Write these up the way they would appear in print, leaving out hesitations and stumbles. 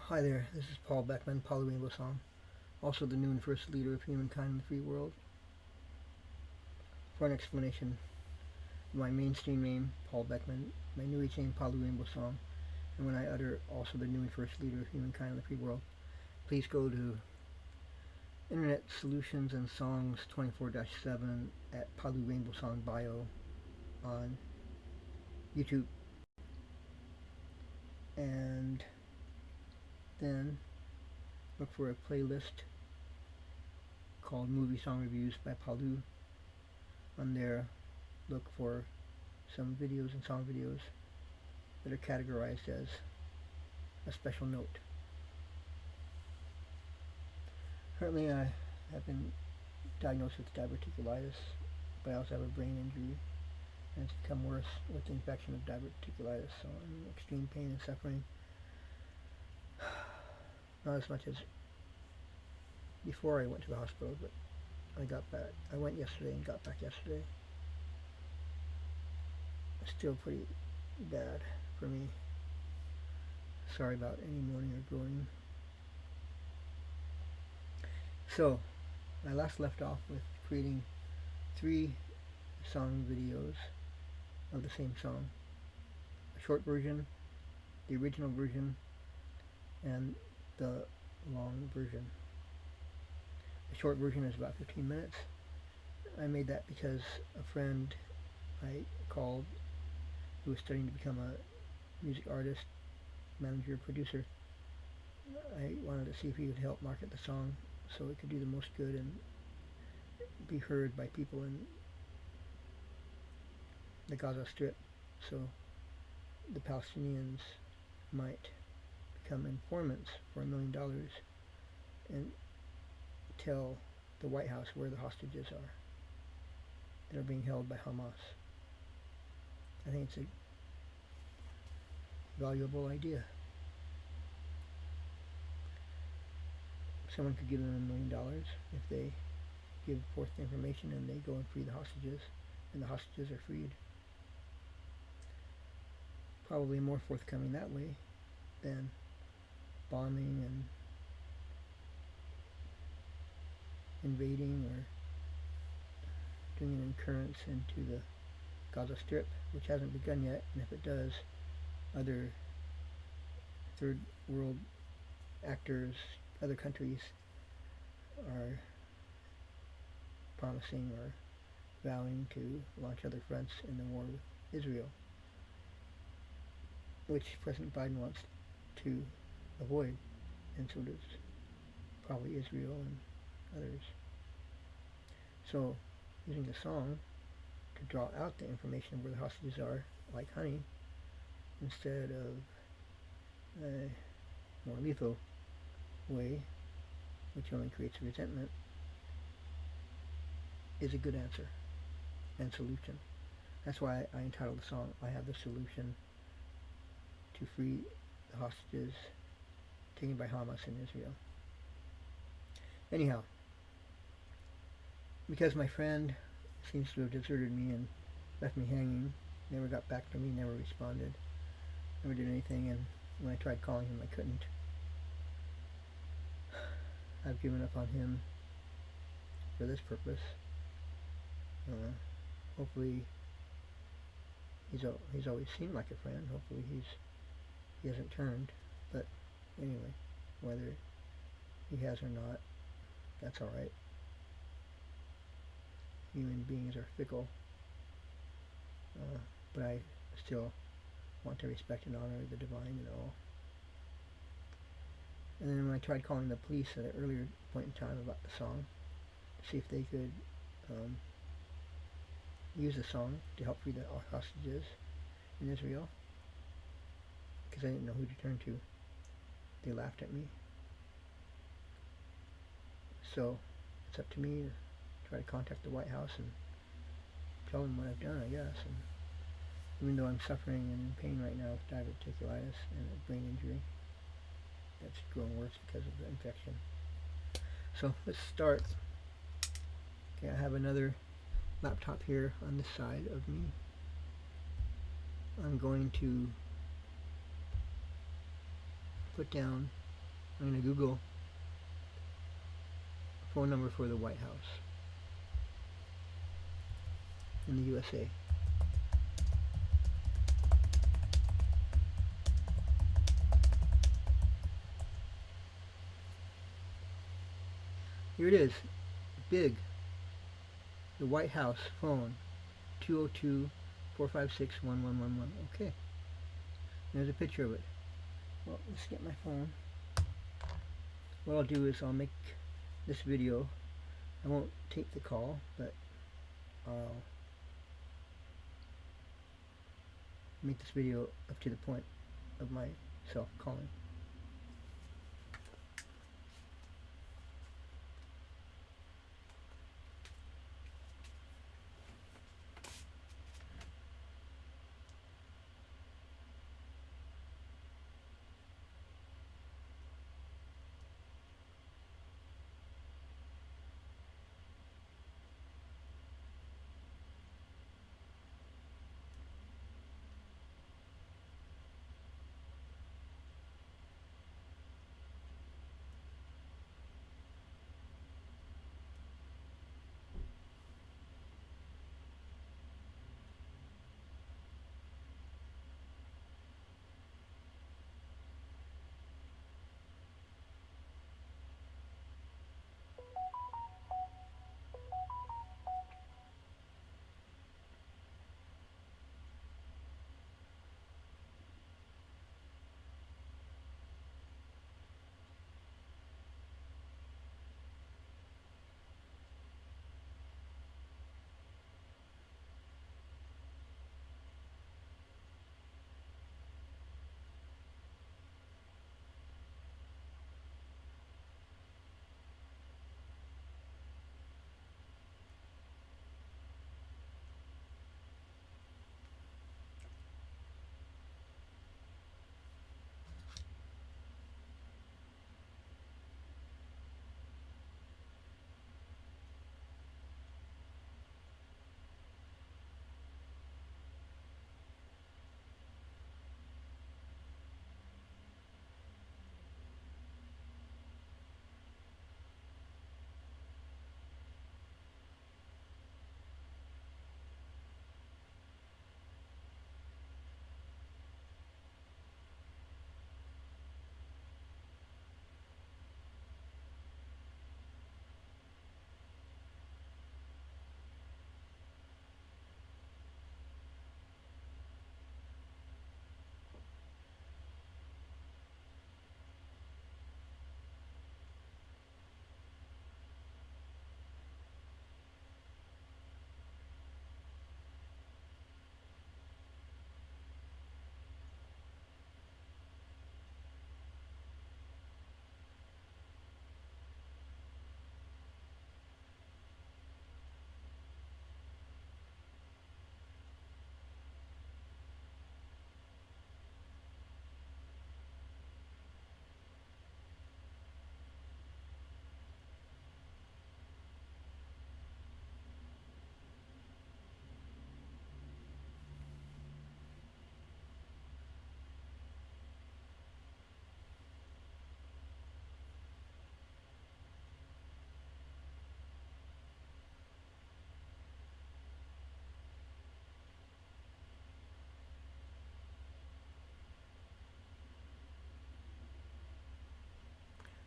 Hi there, this is Paul Beckman, Paul Rainbow Song, also the new and first leader of humankind in the free world. For an explanation of my mainstream name, Paul Beckman, my new age name, Paul Rainbow Song, and when I utter also the new and first leader of humankind in the free world, please go to Internet Solutions and Songs 24-7 at Palu Rainbow Song bio on YouTube, and then look for a playlist called Movie Song Reviews by Palu. On there, look for some videos and song videos that are categorized as a special note. Currently, I have been diagnosed with diverticulitis, but I also have a brain injury, and it's become worse with the infection of diverticulitis, so I'm in extreme pain and suffering. Not as much as before I went to the hospital, but I went yesterday and got back yesterday. It's still pretty bad for me. Sorry about any moaning or groaning. So, I last left off with creating 3 song videos of the same song. A short version, the original version, and the long version. The short version is about 15 minutes. I made that because a friend I called who was studying to become a music artist, manager, producer, I wanted to see if he would help market the song so it could do the most good and be heard by people in the Gaza Strip, so the Palestinians might become informants for $1 million and tell the White House where the hostages are that are being held by Hamas. I think it's a valuable idea. Someone could give them $1 million if they give forth the information and they go and free the hostages, and the hostages are freed. Probably more forthcoming that way than bombing and invading or doing an incursion into the Gaza Strip, which hasn't begun yet, and if it does, other third world actors, other countries are promising or vowing to launch other fronts in the war with Israel, which President Biden wants to avoid, and so does probably Israel and others. So, using the song to draw out the information of where the hostages are, like honey, instead of a more lethal way, which only creates resentment, is a good answer and solution. That's why I entitled the song, I Have the Solution to Free the Hostages taken by Hamas in Israel. Anyhow, because my friend seems to have deserted me and left me hanging, never got back to me, never responded, never did anything, and when I tried calling him I couldn't. I've given up on him for this purpose. Hopefully he's always seemed like a friend. Hopefully he hasn't turned, but anyway, whether he has or not, that's alright. Human beings are fickle, but I still want to respect and honor the divine and all. And then when I tried calling the police at an earlier point in time about the song, to see if they could use the song to help free the hostages in Israel, because I didn't know who to turn to, they laughed at me. So it's up to me to try to contact the White House and tell them what I've done, I guess. And even though I'm suffering and in pain right now with diverticulitis and a brain injury that's growing worse because of the infection. So let's start. Okay, I have another laptop here on this side of me. I'm going to put down I'm going to Google phone number for the White House in the USA. Here it is, big, the White House phone, 202-456-1111. Okay, there's a picture of it. Well, let's get my phone. What I'll do is I'll make this video. I won't take the call, but I'll make this video up to the point of myself calling.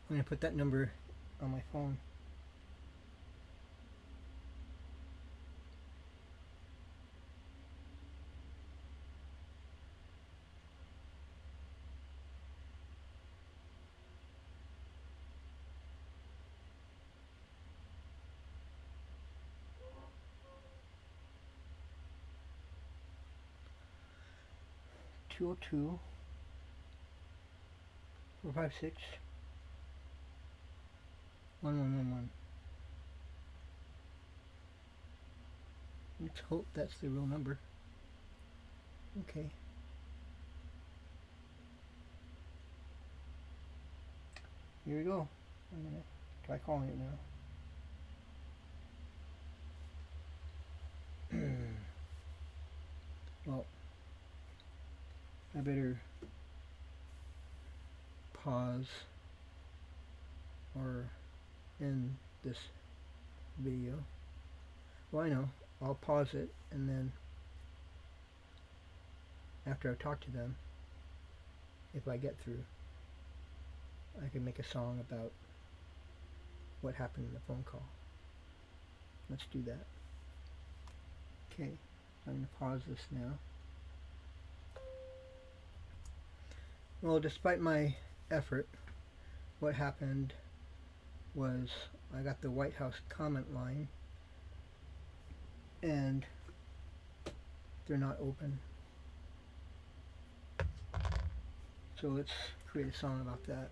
I'm going to put that number on my phone. Two 456-1111. Let's hope that's the real number. Okay. Here we go. I'm gonna try calling it now. Well, I better pause or in this video. Well, I know. I'll pause it, and then after I talk to them, if I get through, I can make a song about what happened in the phone call. Let's do that. Okay, I'm going to pause this now. Well, despite my effort, what happened was I got the White House comment line, and they're not open. So let's create a song about that.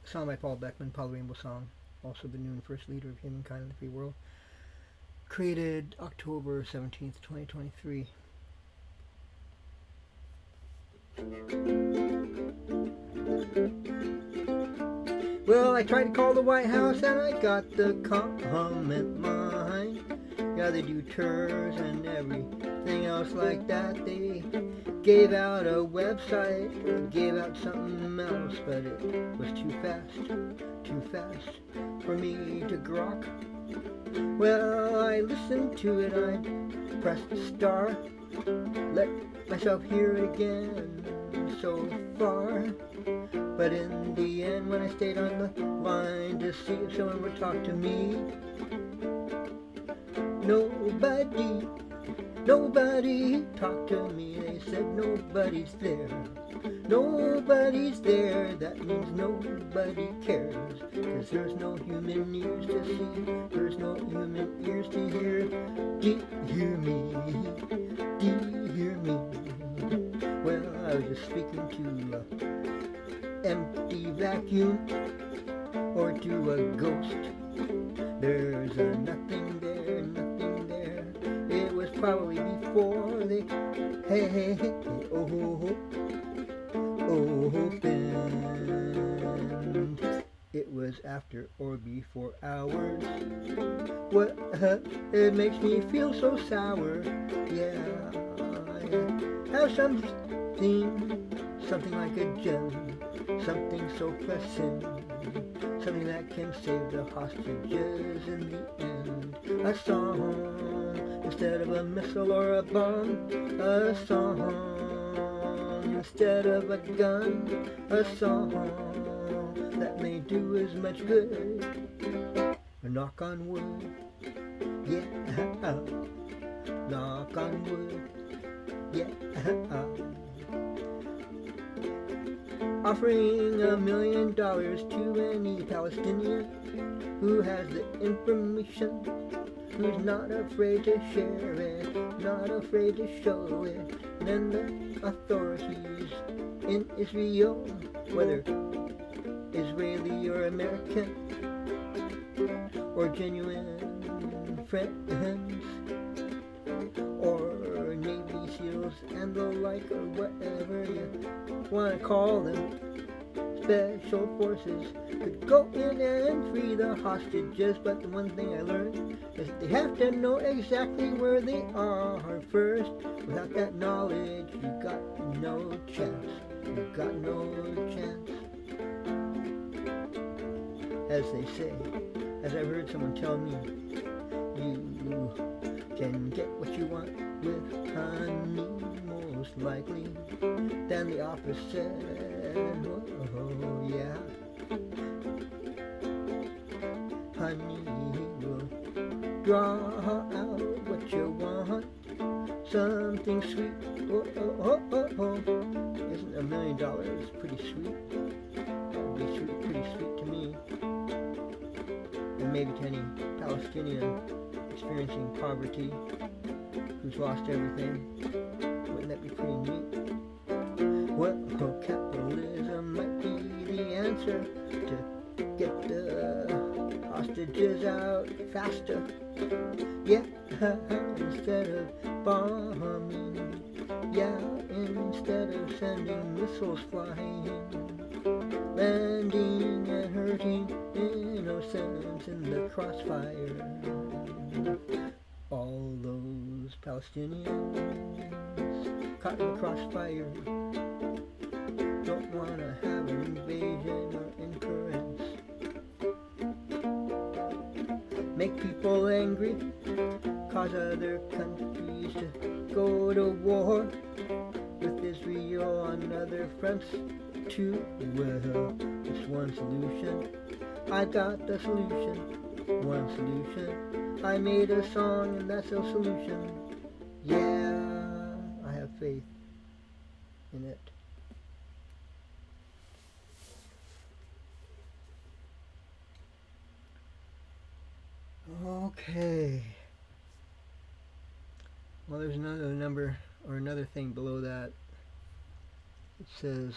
A song by Paul Beckman, Paul Rainbow Song, also the new and first leader of humankind in the free world. Created October 17th, 2023. Well, I tried to call the White House and I got the comment line. Yeah, they do tours and everything else like that. They gave out a website, gave out something else, but it was too fast for me to grok. Well, I listened to it, I pressed star, let myself hear it again so far. But in the end, when I stayed on the line to see if someone would talk to me, nobody talked to me. They said nobody's there. Nobody's there, that means nobody cares. 'Cause there's no human ears to see, there's no human ears to hear. Do you hear me? Do you hear me? Well, I was just speaking to an empty vacuum, or to a ghost. There's a nothing there, nothing there. It was probably before they, hey, opened. It was after or before hours. What? It makes me feel so sour. Yeah, I have something like a gem, something so pressing, something that can save the hostages in the end. A song instead of a missile or a bomb. A song instead of a gun. A song that may do as much good. Knock on wood, yeah. Knock on wood, yeah. Offering $1 million to any Palestinian who has the information, who's not afraid to share it, not afraid to show it. And then the authorities in Israel, whether Israeli or American, or genuine friends, or Navy SEALs and the like, or whatever you want to call them, special forces, could go in and free the hostages. But the one thing I learned is they have to know exactly where they are first. Without that knowledge, you got no chance. You got no chance. As they say, as I've heard someone tell me, you can get what you want with honey, most likely, than the opposite. Oh yeah, honey will draw out what you want, something sweet. Isn't $1 million pretty sweet? That would be pretty sweet to me. And maybe to any Palestinian experiencing poverty who's lost everything. Wouldn't that be pretty neat? Well, capitalism might be the answer to get the hostages out faster. Yeah, instead of bombing. Yeah, instead of sending missiles flying, landing and hurting innocents in the crossfire. All those Palestinians caught in the crossfire. make people angry, cause other countries to go to war with Israel on other fronts too. Well, just one solution. I got the solution. One solution. I made a song and that's a solution. Yeah, I have faith in it. Okay. Well, there's another number or another thing below that. It says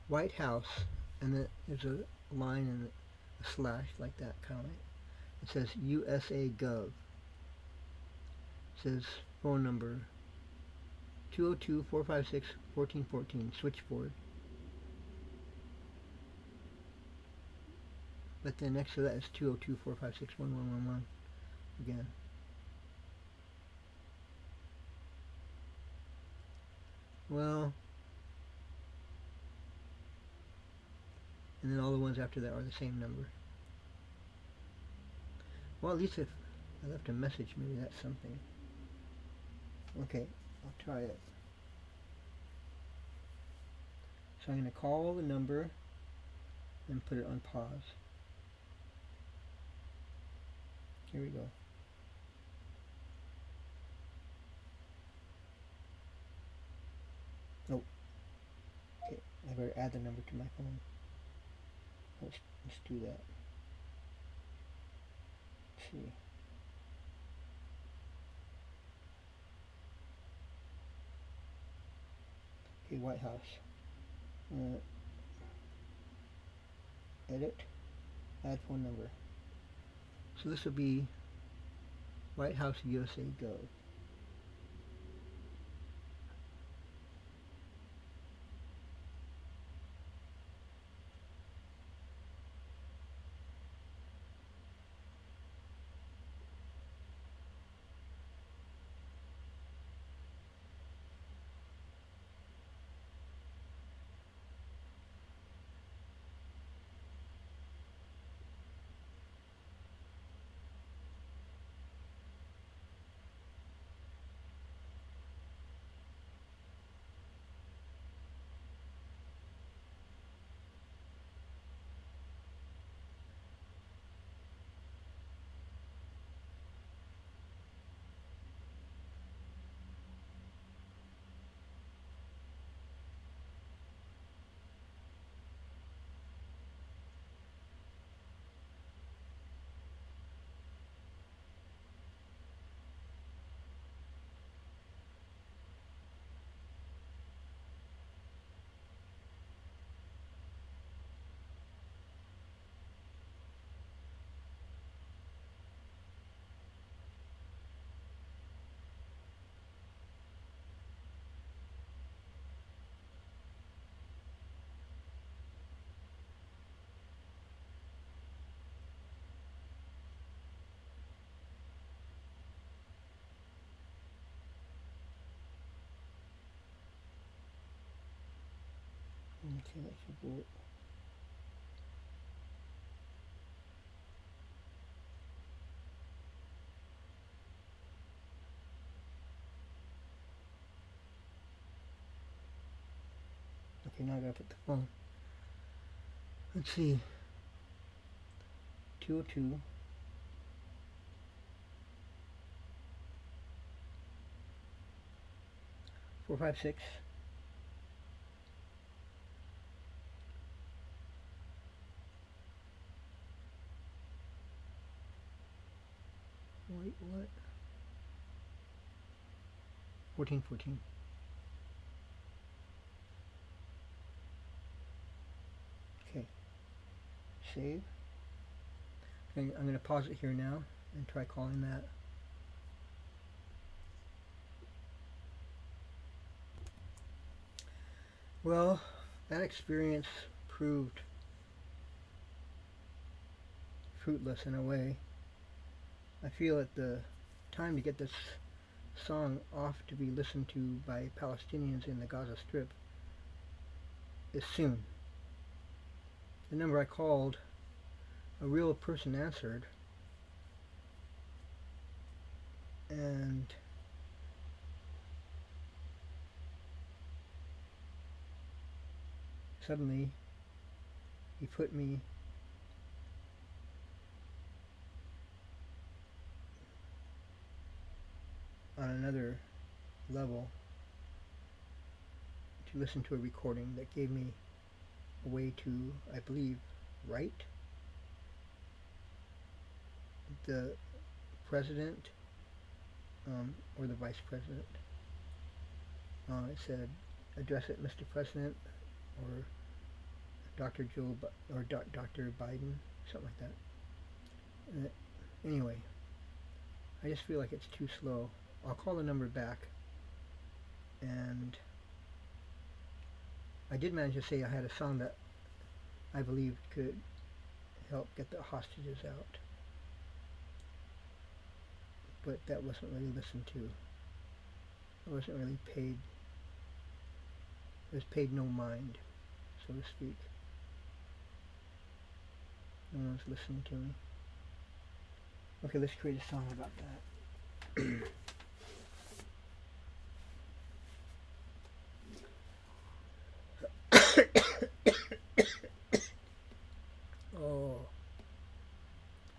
White House, and then there's a line and a slash like that, kind of like. It says USA Gov. It says phone number 202-456-1414, switchboard. But then next to that is 202-456-1111 again. Well, and then all the ones after that are the same number. Well, at least if I left a message, maybe that's something. Okay, I'll try it. So I'm going to call the number and put it on pause. Here we go. Oh, okay, I better add the number to my phone. Let's do that. Let's see. Okay, White House. Edit, add phone number. So this will be White House USA Gov. Okay, that should do it. Okay, now I gotta put the phone. Let's see. 202. Four, 5, 6. Wait, what? 1414. Okay. Save. Okay, I'm going to pause it here now and try calling that. Well, that experience proved fruitless in a way. I feel that the time to get this song off to be listened to by Palestinians in the Gaza Strip is soon. The number I called a real person answered, and suddenly he put me on another level to listen to a recording that gave me a way to, I believe, write the president or the vice president. It said, address it, Mr. President, or Dr. or Dr. Biden, something like that. Anyway, I just feel like it's too slow. I'll call the number back, and I did manage to say I had a song that I believed could help get the hostages out, but that wasn't really listened to. It wasn't really paid. It was paid no mind, so to speak. No one's listening to me. Okay, let's create a song about that.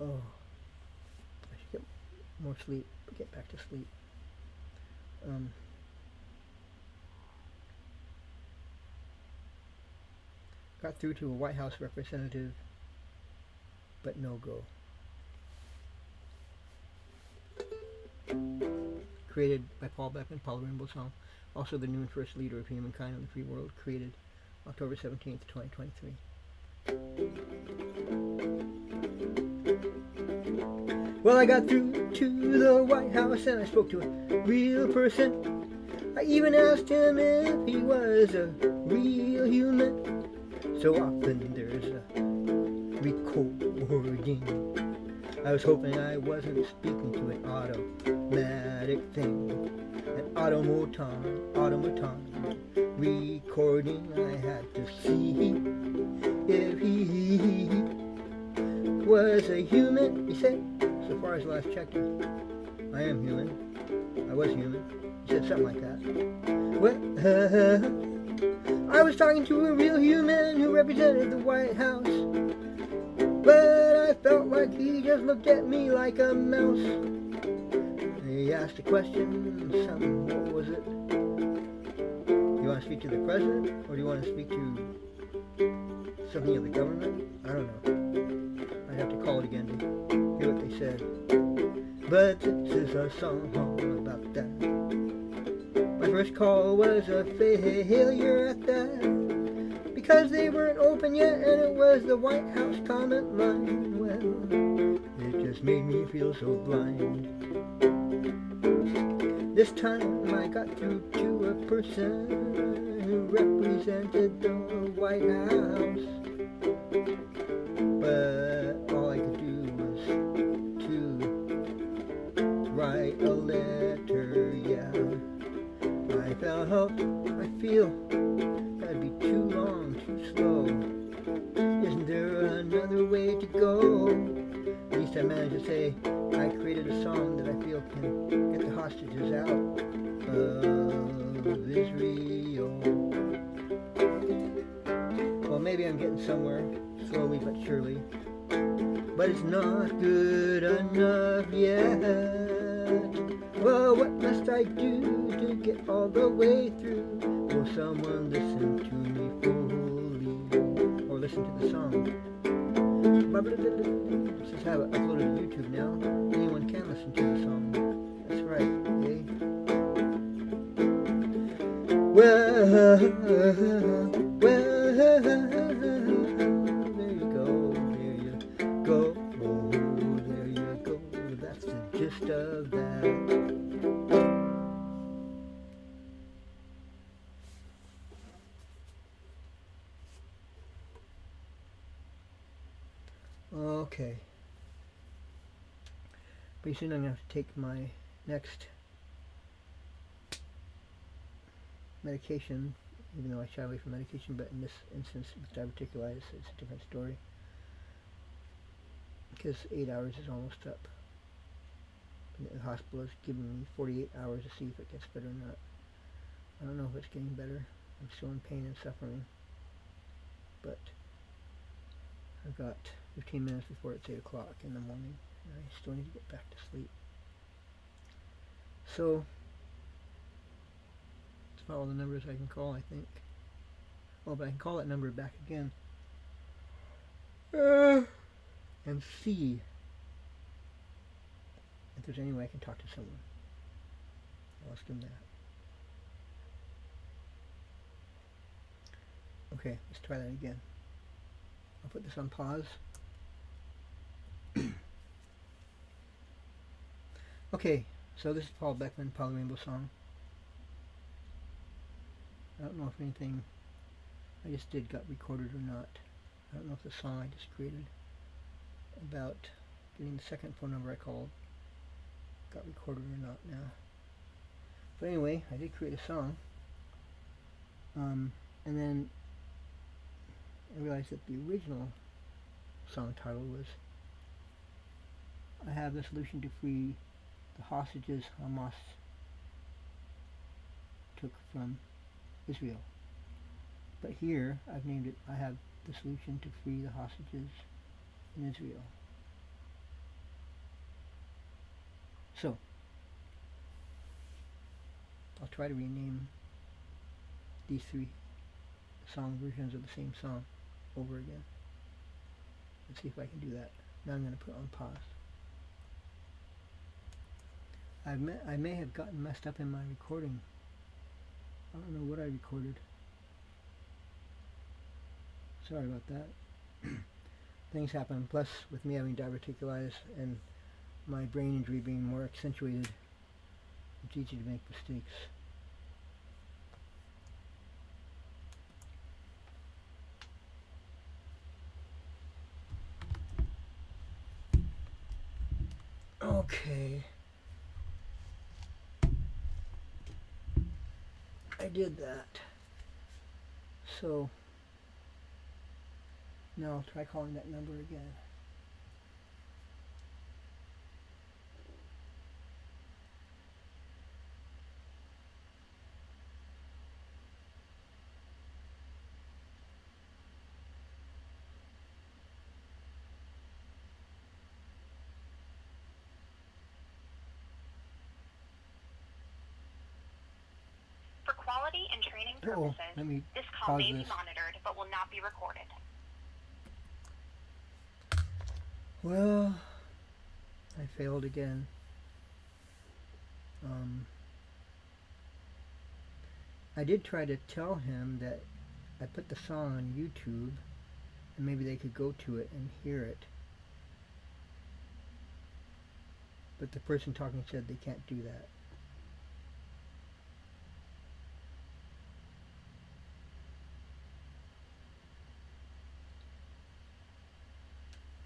Oh, I should get more sleep, get back to sleep. Got through to a White House representative, but no go. Created by Paul Beckman, Paul Rainbow Song, also the new and first leader of humankind in the free world, created October 17th, 2023. Well, I got through to the White House and I spoke to a real person. I even asked him if he was a real human. So often there's a recording. I was hoping I wasn't speaking to an automatic thing. An automaton recording. I had to see if he was a human, he said. So far as last checked, I am human. I was human. He said something like that. Well, I was talking to a real human who represented the White House, but I felt like he just looked at me like a mouse. He asked a question, what was it? Do you want to speak to the president, or do you want to speak to something of the government? I don't know. I'd have to call it again to hear what they said. But this is a song about that. My first call was a failure at that, because they weren't open yet and it was the White House comment line. Well, it just made me feel so blind. This time I got through to a person who represented the White House, but all I could do was to write a letter, yeah. I feel that'd be too long, too slow. Isn't there another way to go? At least I managed to say I created a song that I feel can get the hostages out of Israel. Well, maybe I'm getting somewhere, slowly but surely. But it's not good enough yet. Well, what must I do to get all the way through? Will someone listen to me fully? Or listen to the song? Since I have it uploaded to YouTube now, anyone can listen to the song. That's right, eh? Well, there you go. Oh, there you go. That's the gist of that. Okay. Pretty soon I'm going to have to take my next medication, even though I shy away from medication, but in this instance with diverticulitis, it's a different story. because 8 hours is almost up. The hospital is giving me 48 hours to see if it gets better or not. I don't know if it's getting better. I'm still in pain and suffering. But I've got 15 minutes before it's 8 o'clock in the morning, and I still need to get back to sleep. So, that's about all the numbers I can call, I think. Oh, but I can call that number back again. And see if there's any way I can talk to someone. I'll ask them that. Okay, let's try that again. I'll put this on pause. Okay, so this is Paul Beckman, Paul Rainbow Song. I don't know if anything I just did got recorded or not. I don't know if the song I just created about getting the second phone number I called got recorded or not now. But anyway, I did create a song. And then I realized that the original song title was I have the solution to free the hostages Hamas took from Israel. But here I've named it I have the solution to free the hostages in Israel. So I'll try to rename these three song versions of the same song over again. Let's see if I can do that. Now I'm going to put it on pause. I may have gotten messed up in my recording. I don't know what I recorded. Sorry about that. Things happen. Plus, with me having diverticulitis and my brain injury being more accentuated, it's easy to make mistakes. Okay. I did that. So now I'll try calling that number again. Quality and training purposes, this call may be monitored but will not be recorded. Well, I failed again. I did try to tell him that I put the song on YouTube and maybe they could go to it and hear it. But the person talking said they can't do that.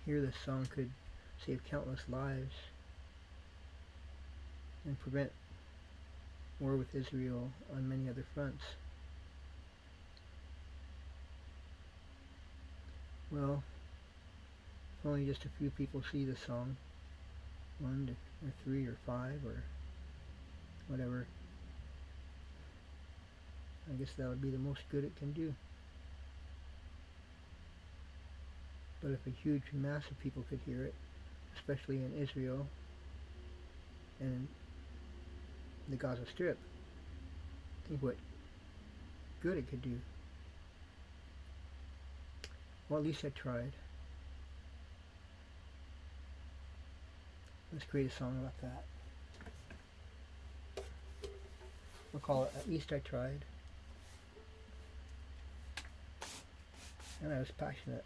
Here this song could save countless lives and prevent war with Israel on many other fronts. Well, if only just a few people see the song, 1 or 3 or 5 or whatever, I guess that would be the most good it can do. But if a huge mass of people could hear it, especially in Israel and the Gaza Strip, think what good it could do. Well, at least I tried. Let's create a song about that. We'll call it At Least I Tried. And I was passionate.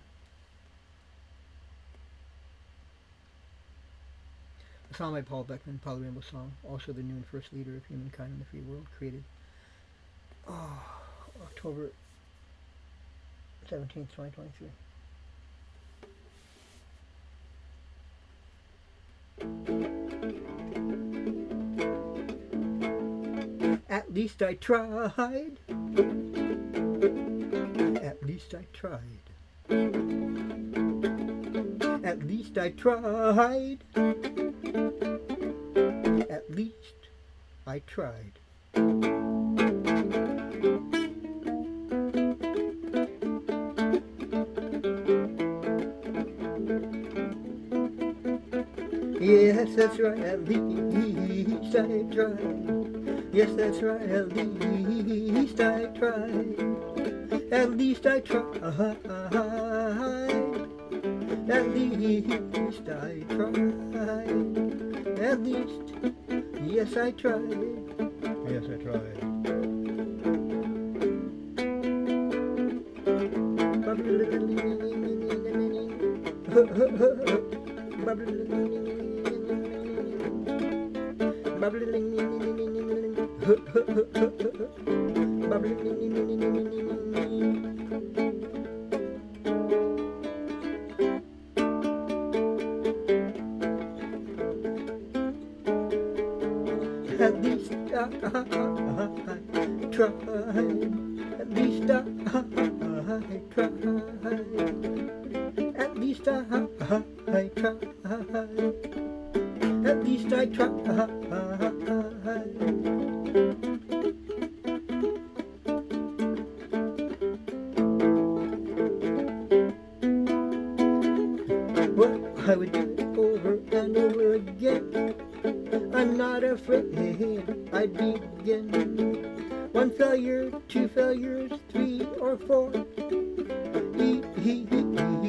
A song by Paul Beckman, Paul Rainbow Song, also the new and first leader of humankind in the free world, created October 17th, 2023. At least I tried. At least I tried. At least least I tried. At least I tried. Yes, that's right, at least I tried. Yes, that's right, at least I tried. At least I tried. At least I tried. At least, yes, I tried. Yes, I tried. At least I tried. At least I tried. At least I tried. At least I tried. Well, I would do it over and over again. I'm not afraid I'd begin. 1 failure, 2 failures, 3 or 4. Even more.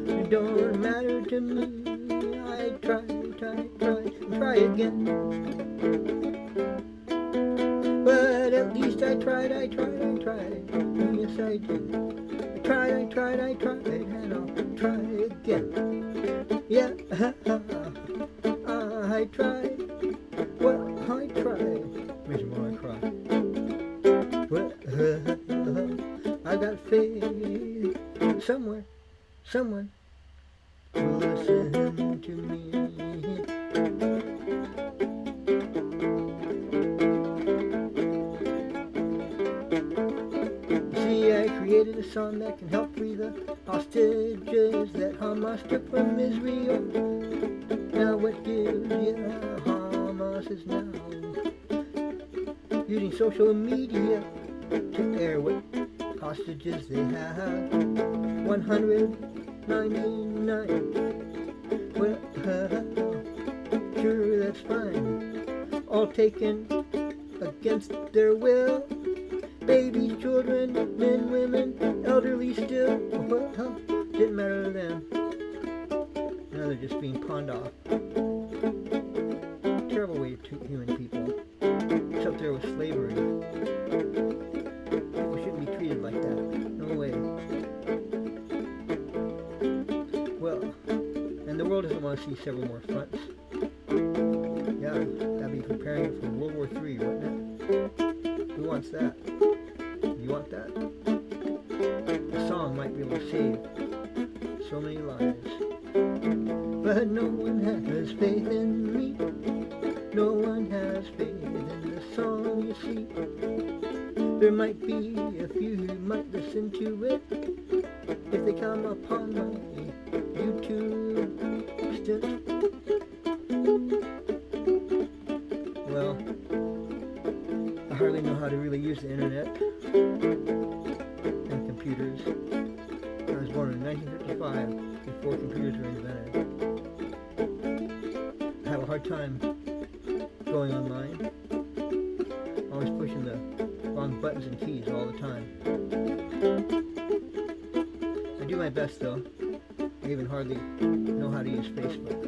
It don't matter to me. I try again. But at least I tried. Yes, I did. I tried, and I'll try again. Yeah, I tried. Well, I tried. Makes me want to cry. Well, I got faith somewhere, someone will listen to me. See, I created a song that can help free the hostages that Hamas took from Israel. Now what gives? Yeah, Hamas is now using social media to air what hostages they have. 199. Well, sure, that's fine. All taken against their will. Babies, children, men, women, elderly still. Well, didn't matter to them. Now they're just being pawned off. Terrible way to treat human people. It's up there with slavery. People shouldn't be treated like that. No way. Well, and the world doesn't want to see several more fronts. Yeah, that'd be preparing it for World War III, wouldn't it? Who wants that? You want that? A song might be able to save so many lives. But no one has faith in me. No one has faith in the song, you see. There might be a few who might listen to it if they come upon my YouTube stint. Well, I hardly know how to really use the internet and computers. I was born in 1955, before computers were invented. I have a hard time going online. Always pushing the wrong buttons and keys all the time. I do my best though. I even hardly know how to use Facebook.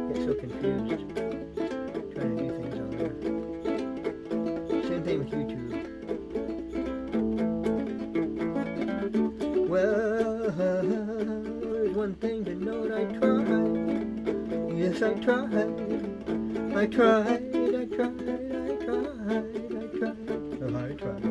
Get so confused trying to do things on there. Same thing with YouTube. Well, there's one thing to note. I tried. Yes, I tried. I tried. Oh, I tried.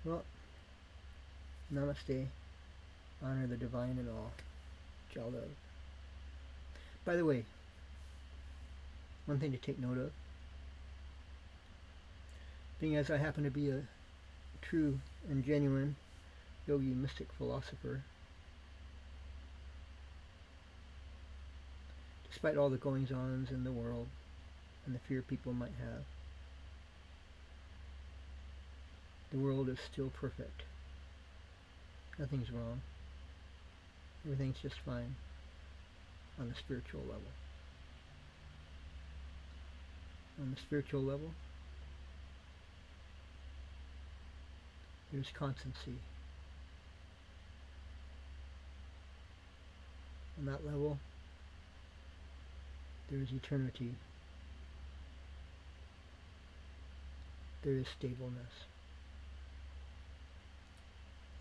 Well, namaste. Honor the divine in all. Jalad. By the way, one thing to take note of, being as I happen to be a true and genuine yogi mystic philosopher, despite all the goings-ons in the world and the fear people might have, the world is still perfect. Nothing's wrong. Everything's just fine on the spiritual level. On the spiritual level, there's constancy. On that level, there is eternity. There is stableness.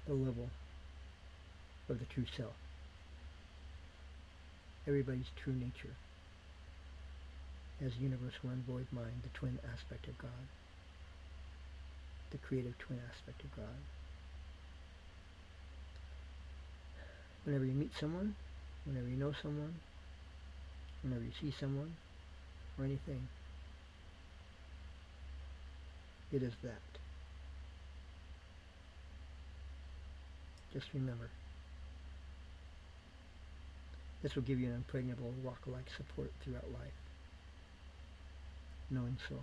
The level of the true self. Everybody's true nature. As universe, one void mind, the twin aspect of God. The creative twin aspect of God. Whenever you meet someone, whenever you know someone, whenever you see someone, or anything, it is that. Just remember. This will give you an impregnable rock-like support throughout life. Knowing so.